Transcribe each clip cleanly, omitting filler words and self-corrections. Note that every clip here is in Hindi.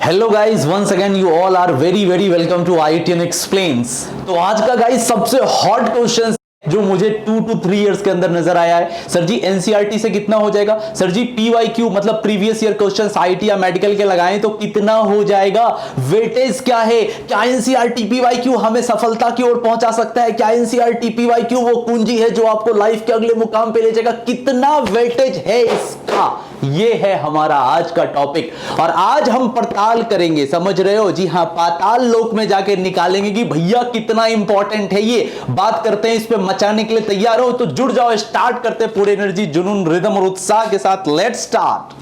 Hello guys, once again you all are very very welcome to IITN explains. तो आज का गाइस सबसे हॉट क्वेश्चन जो मुझे 2 to 3 इयर्स के अंदर नजर आया है, सर जी एनसीईआरटी से कितना हो जाएगा? सर जी पीवाईक्यू मतलब प्रीवियस ईयर क्वेश्चंस आईटी या मेडिकल के लगाएं तो कितना हो जाएगा? वेटेज क्या है? क्या एनसीईआरटी पीवाईक्यू हमें सफलता की ओर पहुंचा सकता है? क्या एनसीईआरटी पीवाईक्यू वो कुंजी है जो आपको लाइफ के अगले मुकाम पे ले जाएगा? कितना वेटेज है इसका? ये है हमारा आज का टॉपिक और आज हम पड़ताल करेंगे, समझ रहे हो? जी हां, पाताल लोक में जाकर निकालेंगे कि भैया कितना इंपॉर्टेंट है ये। बात करते हैं इस पे, मचाने के लिए तैयार हो तो जुड़ जाओ। स्टार्ट करते हैं पूरे एनर्जी, जुनून, रिदम और उत्साह के साथ। Let's start.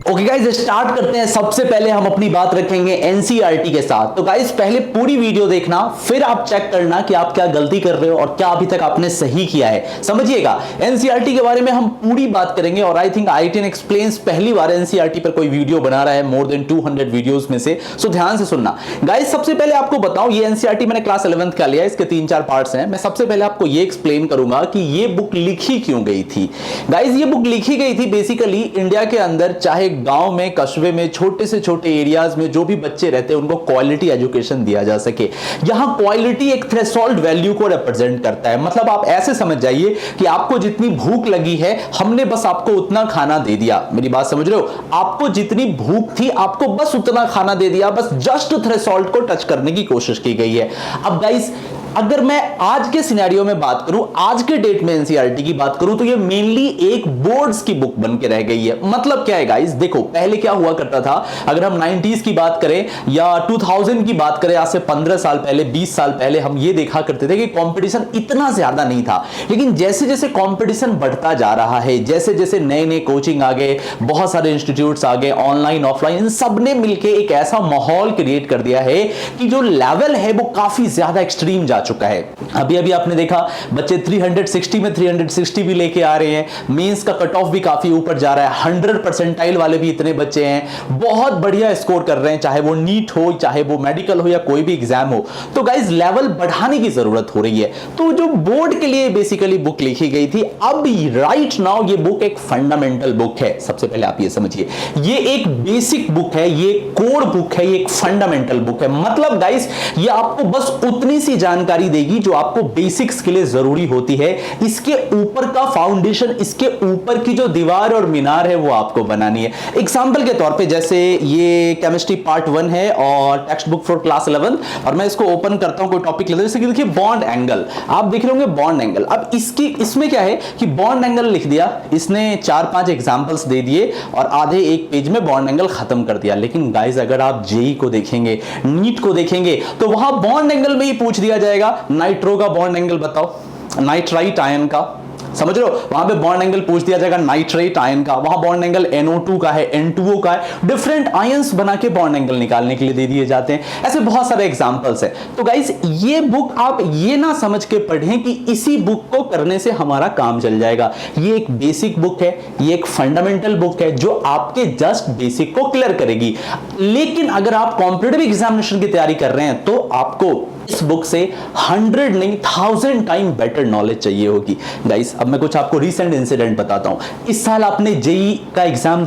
Okay guys, start करते हैं। सबसे पहले हम अपनी बात रखेंगे एनसीईआरटी के साथ। तो गाइस पहले पूरी वीडियो देखना, फिर आप चेक करना कि आप क्या गलती कर रहे हो और क्या अभी तक आपने सही किया है। समझिएगा, एनसीईआरटी के बारे में हम पूरी बात करेंगे और आई थिंक IITN एक्सप्लेन्स पहली बार एनसीईआरटी पर कोई वीडियो बना रहा है, मोर देन 200 वीडियोस में से। सो ध्यान से सुनना गाइस। सबसे पहले आपको बताऊं, ये एनसीईआरटी मैंने क्लास 11th का लिया, इसके 3-4 पार्ट्स हैं। मैं सबसे पहले आपको ये एक्सप्लेन करूंगा कि ये बुक लिखी क्यों गई थी। गाइस ये बुक लिखी गई थी बेसिकली इंडिया के अंदर, चाहे गांव में, कस्बे में, छोटे से छोटे एरियाज में जो भी बच्चे रहते हैं उनको क्वालिटी एजुकेशन दिया जा सके। यहां क्वालिटी एक थ्रेशोल्ड वैल्यू को रिप्रेजेंट करता है। मतलब आप ऐसे समझ जाइए कि आपको जितनी भूख लगी है, हमने बस आपको उतना खाना दे दिया। मेरी बात समझ रहे हो? आपको जितनी भूख थी, आपको बस उतना खाना दे दिया, बस जस्ट थ्रेशोल्ड को टच करने की कोशिश की गई है। अब गाइस अगर मैं आज के सिनेरियो में बात करूं, आज के डेट में एनसीईआरटी की बात करूं, तो ये मेनली एक बोर्ड्स की बुक बन के रह गई है। मतलब क्या है गाइस, देखो पहले क्या हुआ करता था, अगर हम 90s की बात करें या 2000 की बात करें, आज से 15 साल पहले, 20 साल पहले, हम ये देखा करते थे कि कंपटीशन इतना ज्यादा नहीं था। लेकिन जैसे जैसे कंपटीशन बढ़ता जा रहा है, जैसे जैसे नए नए कोचिंग आ गए, बहुत सारे इंस्टीट्यूट्स आ गए, ऑनलाइन ऑफलाइन, इन सब ने मिलकर एक ऐसा माहौल क्रिएट कर दिया है कि जो लेवल है वो काफी ज्यादा एक्सट्रीम जा चुका है। अभी अभी आपने देखा बच्चे 360 में 360 भी लेके आ रहे हैं। मेंस का कट ऑफ भी काफी ऊपर जा रहा है। 100 परसेंटाइल वाले भी इतने बच्चे हैं, बहुत बढ़िया स्कोर कर रहे हैं, चाहे वो नीट हो, चाहे वो मेडिकल हो या कोई भी एग्जाम हो। तो गाइस लेवल बढ़ाने की जरूरत हो रही है। तो जो बोर्ड के लिए बेसिकली बुक लिखी गई थी, अब राइट नाउ ये बुक एक फंडामेंटल बुक है। सबसे पहले आप ये समझिए, ये एक बेसिक बुक है, ये कोर बुक है, ये एक फंडामेंटल बुक है। मतलब गाइस ये आपको बस उतनी सी जानकारी देगी जो आपको बेसिक्स के लिए जरूरी होती है। इसके ऊपर का फाउंडेशन, इसके ऊपर की जो दीवार और मीनार है वो आपको बनानी है। एग्जांपल के तौर पे जैसे ये केमिस्ट्री पार्ट 1 है और टेक्स्ट बुक फॉर क्लास 11, और मैं इसको ओपन करता हूं, कोई टॉपिक लेते हैं, जैसे कि देखिए बॉन्ड एंगल, आप देख रहे होंगे बॉन्ड एंगल। अब इसमें क्या है कि बॉन्ड एंगल लिख दिया इसने, 4-5 एग्जांपल्स दे दिए और आधे एक पेज में बॉन्ड एंगल खत्म कर दिया। लेकिन गाइस अगर आप जेई को देखेंगे, नीट को देखेंगे, तो वहां बॉन्ड एंगल में ही पूछ दिया जाएगा नाइट्रो का बॉन्ड एंगल बताओ, नाइट्राइट आयन का, समझ रहे हो? वहां पे बॉन्ड एंगल पूछ दिया जाएगा नाइट्रेट आयन का, वहां बॉन्ड एंगल NO2 का है, N2O का है। डिफरेंट आयंस बना के बॉन्ड एंगल निकालने के लिए दे दिए जाते हैं। ऐसे बहुत सारे एग्जांपल्स हैं। तो गाइस ये बुक आप ये ना समझ के पढ़ें कि इसी बुक को करने से हमारा काम चल जाएगा। ये एक बेसिक बुक है, ये एक फंडामेंटल बुक है जो आपके जस्ट बेसिक को क्लियर करेगी। लेकिन अगर आप कॉम्पिटिटिव एग्जामिनेशन की तैयारी कर रहे हैं तो आपको इस बुक से 100 नहीं 1000 टाइम बेटर नॉलेज चाहिए होगी। गाइस अब मैं कुछ आपको रीसेंट इंसिडेंट बताता हूं। इस साल आपने जेई का एग्जाम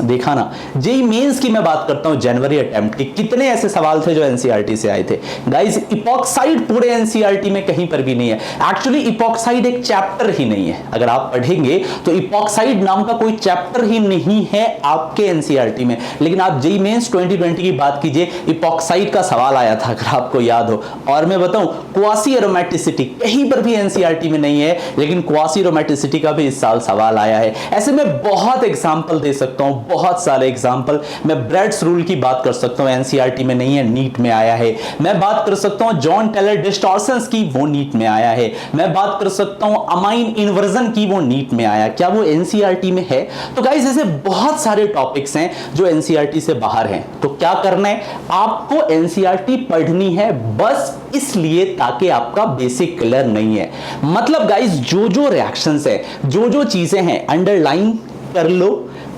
देखा ना, जेई मेंस की मैं बात करता हूं, जनवरी अटेम्प्ट की, कितने ऐसे सवाल थे जो एनसीईआरटी से आए थे। गाइस इपॉक्साइड पूरे एनसीईआरटी में कहीं पर भी नहीं है। एक्चुअली इपॉक्साइड एक चैप्टर ही नहीं है। अगर आप पढ़ेंगे तो इपॉक्साइड नाम का कोई चैप्टर ही नहीं है आपके एनसीईआरटी में। लेकिन आप जेई मेंस 2020 की बात कीजिए, इपॉक्साइड का सवाल आया था अगर आपको याद हो। और मैं बताऊं क्वासी एरोमेटिसिटी कहीं पर भी एनसीईआरटी में नहीं है, लेकिन क्वासी एरोमेटिसिटी का भी इस साल सवाल आया है। ऐसे में बहुत एग्जांपल दे सकता हूं, बहुत सारे एग्जांपल। मैं ब्रेड्स रूल की बात कर सकता हूं, एनसीईआरटी में नहीं है, नीट में आया है। मैं बात कर सकता हूं जॉन टेलर डिस्टॉर्शंस की, वो नीट में आया है। मैं बात कर सकता हूं अमाइन इन्वर्जन की, वो नीट में आया। क्या वो एनसीईआरटी में है? तो गाइस ऐसे बहुत सारे टॉपिक्स हैं जो एनसीईआरटी से बाहर हैं। तो क्या करना है, आपको एनसीईआरटी पढ़नी है बस इसलिए ताकि आपका बेसिक क्लियर नहीं है। मतलब गाइस जो जो रिएक्शंस है, जो जो चीजें हैं अंडरलाइन कर लो,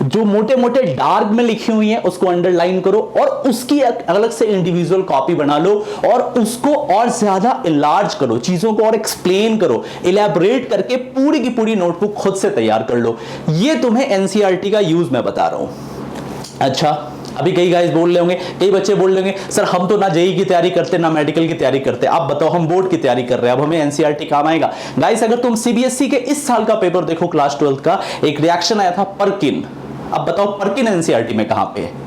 जो मोटे मोटे डार्क में लिखी हुई है उसको अंडरलाइन करो और उसकी अलग से इंडिविजुअल कॉपी बना लो और उसको और ज्यादा इलार्ज करो, चीजों को और एक्सप्लेन करो, इलेबोरेट करके पूरी की पूरी नोटबुक खुद से तैयार कर लो। ये तुम्हें एनसीईआरटी का यूज मैं बता रहा हूं। अच्छा, अभी कई गाइस बोल रहे होंगे, कई बच्चे बोल रहे होंगे सर हम तो ना जेई की तैयारी करते ना मेडिकल की तैयारी करते, आप बताओ हम बोर्ड की तैयारी कर रहे हैं, अब हमें एनसीईआरटी काम आएगा? गाइस अगर तुम सीबीएसई के इस साल का पेपर देखो क्लास 12 का, एक रिएक्शन आया था परकिन, अब बताओ परकिन एनसीईआरटी में कहां पे है?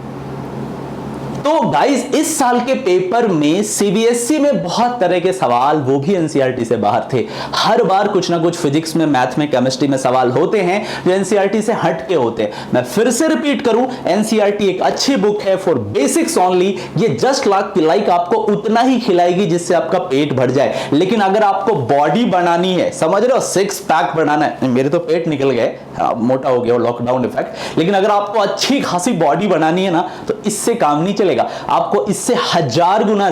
तो गाइस इस साल के पेपर में सीबीएसई में बहुत तरह के सवाल वो भी एनसीईआरटी से बाहर थे। हर बार कुछ ना कुछ फिजिक्स में, मैथ में, केमिस्ट्री में सवाल होते हैं जो एनसीईआरटी से हट के होते हैं। मैं फिर से रिपीट करूं, एनसीईआरटी एक अच्छी बुक है फॉर बेसिक्स ओनली। ये जस्ट लाइक आपको उतना ही खिलाएगी जिससे आपका पेट भर जाए, लेकिन अगर आपको बॉडी बनानी है, समझ रहे हो, 6 पैक बनाना है, मेरे तो पेट निकल गए, मोटा हो गया लॉकडाउन इफेक्ट, लेकिन अगर आपको अच्छी खासी बॉडी बनानी है ना तो इससे काम नहीं चलेगा, आपको इससे 1000 गुना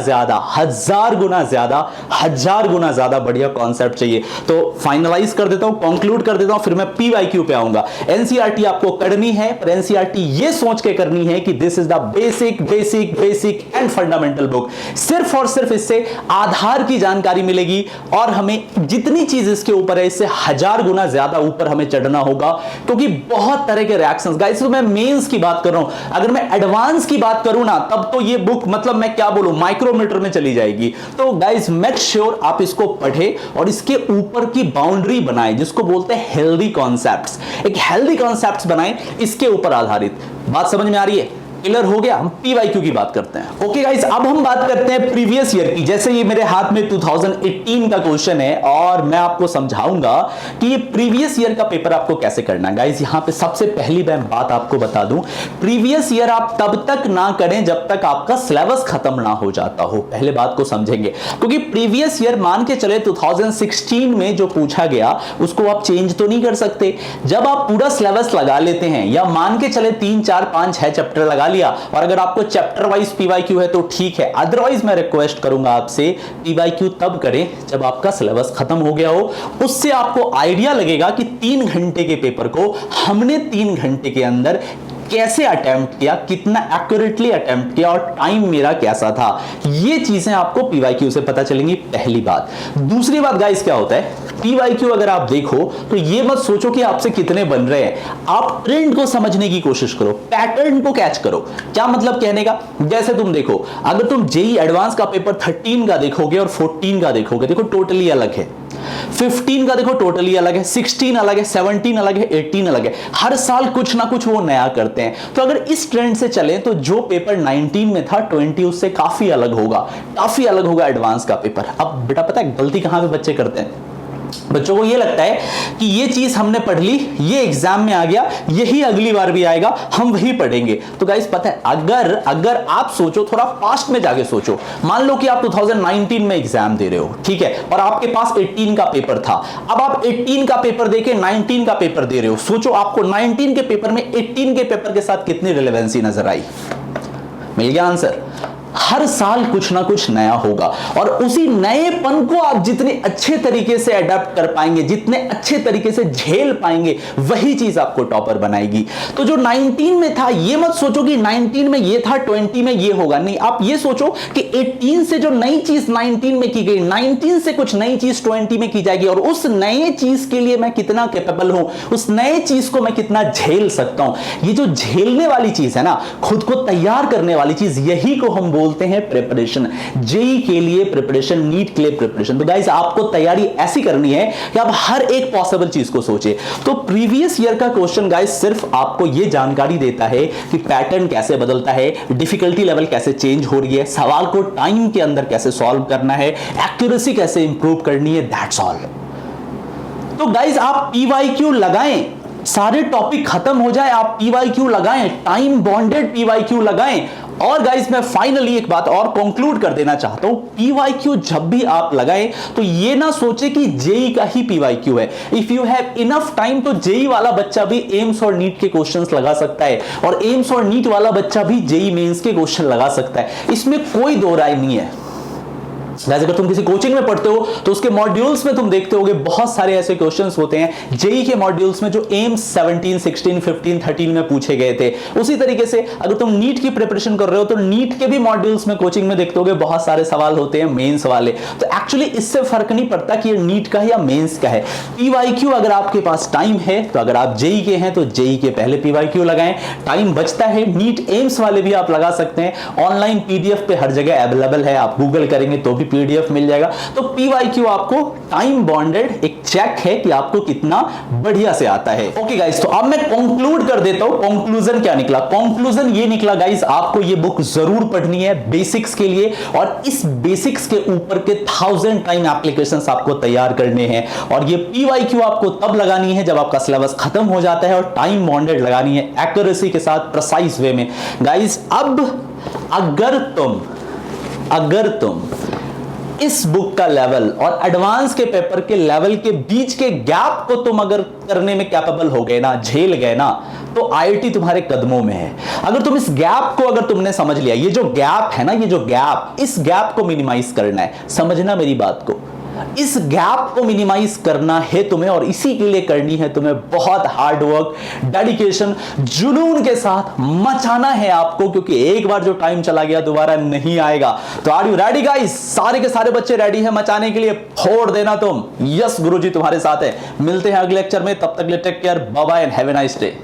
ज्यादा बढ़िया कॉन्सेप्ट चाहिए। तो फाइनलाइज कर देता हूं, कंक्लूड कर देता हूं, फिर मैं पीवाईक्यू पे आऊंगा। एनसीईआरटी आपको करनी है, पर एनसीईआरटी ये सोच के करनी है कि this is the basic and fundamental book. सिर्फ और सिर्फ इससे आधार की जानकारी मिलेगी और हमें जितनी चीज इसके ऊपर है इससे 1000 गुना ज्यादा ऊपर हमें चढ़ना होगा, क्योंकि बहुत तरह के रिएक्शंस। गाइस मैं मेंस की बात कर रहा हूं, अगर मैं एडवांस की बात करूं ना तब तो ये बुक मतलब मैं क्या बोलूं माइक्रोमीटर में चली जाएगी। तो गाइस मेक श्योर आप इसको पढ़े और इसके ऊपर की बाउंड्री बनाए, जिसको बोलते हैं हेल्दी कॉन्सेप्ट्स। एक हेल्दी कॉन्सेप्ट्स बनाए इसके ऊपर आधारित। बात समझ में आ रही है? क्लियर हो गया? हम पीवाईक्यू की बात करते हैं। ओके गाइस, अब हम बात करते हैं प्रीवियस ईयर की। जैसे ये मेरे हाथ में 2018 का क्वेश्चन है और मैं आपको समझाऊंगा कि ये प्रीवियस ईयर का पेपर आपको कैसे करना है। गाइस यहां पे सबसे पहली मैं बात आपको बता दूं, प्रीवियस ईयर आप तब तक ना करें जब तक आपका सिलेबस खत्म ना हो जाता हो। पहले बात को समझेंगे, क्योंकि प्रीवियस ईयर मान के चले 2016 में जो पूछा गया उसको आप चेंज तो नहीं कर सकते। जब आप पूरा सिलेबस लगा लेते हैं या मान के चले 3, 4, 5, 6 चैप्टर लगा लिया, और अगर आपको चैप्टर वाइज पीवाईक्यू है तो ठीक है, अदरवाइज मैं रिक्वेस्ट करूंगा आपसे पीवाईक्यू तब करें जब आपका सिलेबस खत्म हो गया हो। उससे आपको आइडिया लगेगा कि 3 घंटे के पेपर को हमने 3 घंटे के अंदर कैसे अटेम्प्ट किया, कितना एक्यूरेटली अटेम्प्ट किया और टाइम मेरा कैसा था। ये चीजें आपको पीवाईक्यू से पता चलेंगी, पहली बात। दूसरी बात गाइस क्या होता है, पीवाईक्यू अगर आप देखो तो ये मत सोचो कि आपसे कितने बन रहे हैं, आप ट्रेंड को समझने की कोशिश करो, पैटर्न को कैच करो। क्या मतलब कहने का, जैसे तुम देखो अगर तुम जेईई एडवांस का पेपर 13 का देखोगे और 14 का देखोगे, देखो टोटली अलग है। 15 का देखो टोटली अलग है, 16 अलग है, 17 अलग है, 18 अलग है। हर साल कुछ ना कुछ वो नया करते हैं। तो अगर इस ट्रेंड से चले तो जो पेपर 19 में था 20 उससे काफी अलग होगा एडवांस का पेपर। अब बेटा पता है गलती कहां पे बच्चे करते हैं, बच्चों को ये लगता है कि ये चीज हमने पढ़ ली, ये एग्जाम में आ गया, यही अगली बार भी आएगा, हम वही पढ़ेंगे। तो गाइस पता है अगर आप सोचो, थोड़ा पास्ट में जाके सोचो, मान लो कि आप 2019 में एग्जाम दे रहे हो, ठीक है, और आपके पास 18 का पेपर था। अब आप 18 का पेपर देके 19 का पेपर दे रहे हो, सोचो आपको 19 के पेपर में 18 के पेपर के साथ कितनी रिलेवेंसी नजर आई। मिल गया आंसर। हर साल कुछ ना कुछ नया होगा और उसी नएपन को आप जितने अच्छे तरीके से अडेप्ट कर पाएंगे, जितने अच्छे तरीके से झेल पाएंगे, वही चीज आपको टॉपर बनाएगी। तो जो 19 में था, ये मत सोचो कि 19 में ये था 20 में ये होगा, नहीं। आप ये सोचो कि 18 से जो नई चीज 19 में की गई, 19 से कुछ नई चीज 20 में की जाएगी और उस नए चीज के लिए मैं कितना कैपेबल हूं, उस नए चीज को मैं कितना झेल सकता हूं। ये जो झेलने वाली चीज है ना, खुद को तैयार करने वाली चीज, यही को हम बोलते हैं प्रिपरेशन। जेईई के लिए प्रिपरेशन, नीट के लिए प्रिपरेशन। तो गाइस आपको तैयारी ऐसी करनी है कि आप हर एक पॉसिबल चीज को सोचे। तो प्रीवियस ईयर का क्वेश्चन गाइस सिर्फ आपको यह जानकारी देता है कि पैटर्न कैसे बदलता है, डिफिकल्टी लेवल कैसे चेंज हो रही है, सवाल को टाइम के अंदर कैसे सॉल्व करना है, एक्यूरेसी कैसे इंप्रूव करनी है, दैट्स ऑल। तो गाइस आप पीवाईक्यू लगाएं, सारे टॉपिक खत्म हो जाए, आप पीवाईक्यू लगाएं, टाइम बॉन्डेड पीवाईक्यू लगाएं। और गाइस मैं फाइनली एक बात और कंक्लूड कर देना चाहता हूं, पीवाईक्यू जब भी आप लगाएं तो ये ना सोचे कि जेईई का ही पीवाईक्यू है। If you have enough time तो जेईई वाला बच्चा भी एम्स और नीट के क्वेश्चंस लगा सकता है और एम्स और नीट वाला बच्चा भी जेईई मेंस के क्वेश्चन लगा सकता है, इसमें कोई दो राय नहीं है। गाइस अगर तुम किसी कोचिंग में पढ़ते हो तो उसके मॉड्यूल्स में तुम देखते होगे बहुत सारे ऐसे क्वेश्चंस होते हैं जेई के मॉड्यूल्स में जो एम्स 17, 16, 15, 13 में पूछे गए थे। उसी तरीके से अगर तुम नीट की प्रिपरेशन कर रहे हो तो नीट के भी मॉड्यूल्स में कोचिंग में देखते होगे बहुत सारे सवाल होते हैं मेंस वाले। तो एक्चुअली इससे फर्क नहीं पड़ता कि ये नीट का है या मेंस का है। पीवाईक्यू अगर आपके पास टाइम है तो अगर आप जेई के हैं तो जेई के पहले पीवाईक्यू लगाएं, टाइम बचता है नीट एम्स वाले भी आप लगा सकते हैं। ऑनलाइन पीडीएफ पे हर जगह अवेलेबल है, आप गूगल करेंगे तो भी पीडीएफ मिल जाएगा। तो पीवाईक्यू आपको टाइम बॉन्डेड एक चेक है कि आपको कितना बढ़िया से आता है। ओके गाइस, तो अब मैं कंक्लूड कर देता हूं। कंक्लूजन क्या निकला? कंक्लूजन ये निकला गाइस, आपको ये बुक जरूर पढ़नी है बेसिक्स के लिए, और इस बेसिक्स के ऊपर के 1000 टाइम एप्लीकेशंस आपको तैयार करने हैं। और ये पीवाईक्यू आपको तब लगानी है जब आपका सिलेबस खत्म हो जाता है, और टाइम बॉन्डेड लगानी है एक्यूरेसी के साथ, प्रिसाइज वे में। गाइस अब अगर तुम इस बुक का लेवल और एडवांस के पेपर के लेवल के बीच के गैप को तुम अगर करने में कैपेबल हो गए ना, झेल गए ना, तो आईआईटी तुम्हारे कदमों में है। अगर तुम इस गैप को अगर तुमने समझ लिया, ये जो गैप है ना, ये जो गैप, इस गैप को मिनिमाइज करना है, समझना मेरी बात को, इस गैप को मिनिमाइज करना है तुम्हें, और इसी के लिए करनी है तुम्हें बहुत हार्ड वर्क, डेडिकेशन, जुनून के साथ मचाना है आपको, क्योंकि एक बार जो टाइम चला गया दोबारा नहीं आएगा। तो आर यू रेडी गाइस? सारे के सारे बच्चे रेडी हैं मचाने के लिए? फोड़ देना तुम। यस गुरुजी तुम्हारे साथ है। मिलते हैं अगले लेक्चर में, तब तक take care, bye bye and have a nice day.